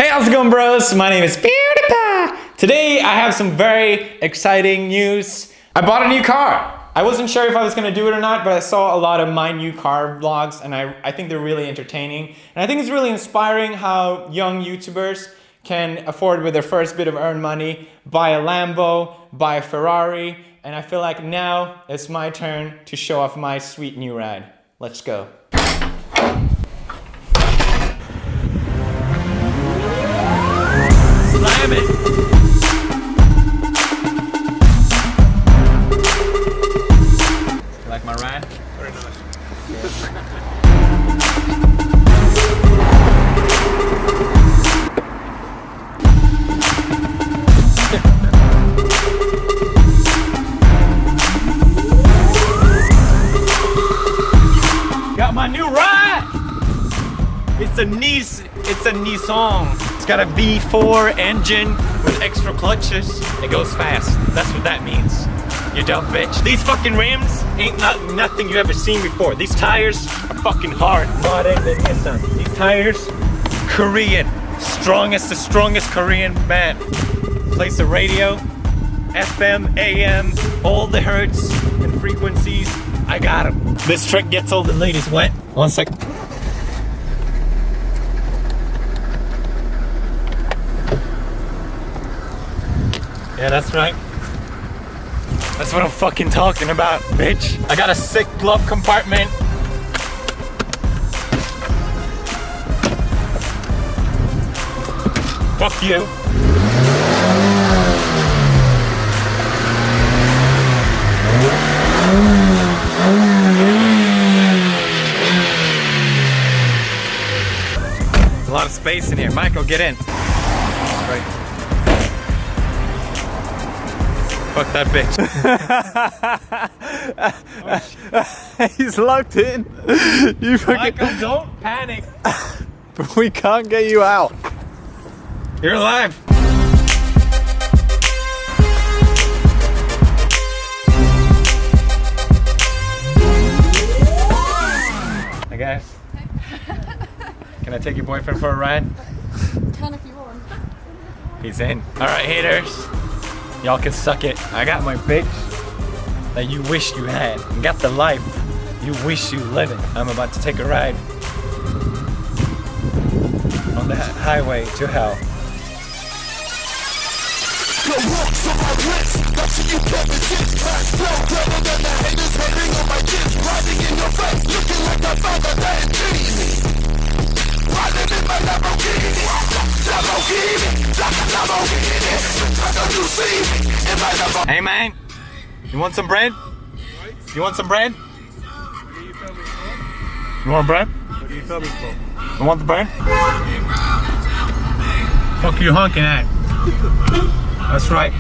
Hey, how's it going, bros? My name is PewDiePie. Today, I have some very exciting news. I bought a new car. I wasn't sure if I was gonna do it or not, but I saw a lot of my new car vlogs, and I think they're really entertaining. And I think it's really inspiring how young YouTubers can afford, with their first bit of earned money, buy a Lambo, buy a Ferrari, and I feel like now it's my turn to show off my sweet new ride. Let's go. Slam it! Like my ride? Very nice. Got my new ride! It's a Nissan. It's got a V4 engine with extra clutches. It goes fast. That's what that means. You dumb bitch. These fucking rims ain't nothing you've ever seen before. These tires are fucking hard. Modded than Nissan. These tires, Korean. The strongest Korean band. Plays the radio, FM, AM, all the hertz and frequencies. I got them. This trick gets all the ladies wet. 1 second. Yeah, that's right. That's what I'm fucking talking about, bitch. I got a sick glove compartment. Fuck you. A lot of space in here. Michael, get in. Right. Fuck that bitch. He's locked in. You fucking... Michael, don't panic. But we can't get you out. You're alive. Hi guys. Can I take your boyfriend for a ride? Can if you want. He's in. Alright, haters. Y'all can suck it. I got my bitch that you wish you had. I got the life you wish you living. I'm about to take a ride on the highway to hell. Hey man, you want some bread? You want some bread? You want bread? What do you tell me for? You want the bread? Fuck you honking at? That's right.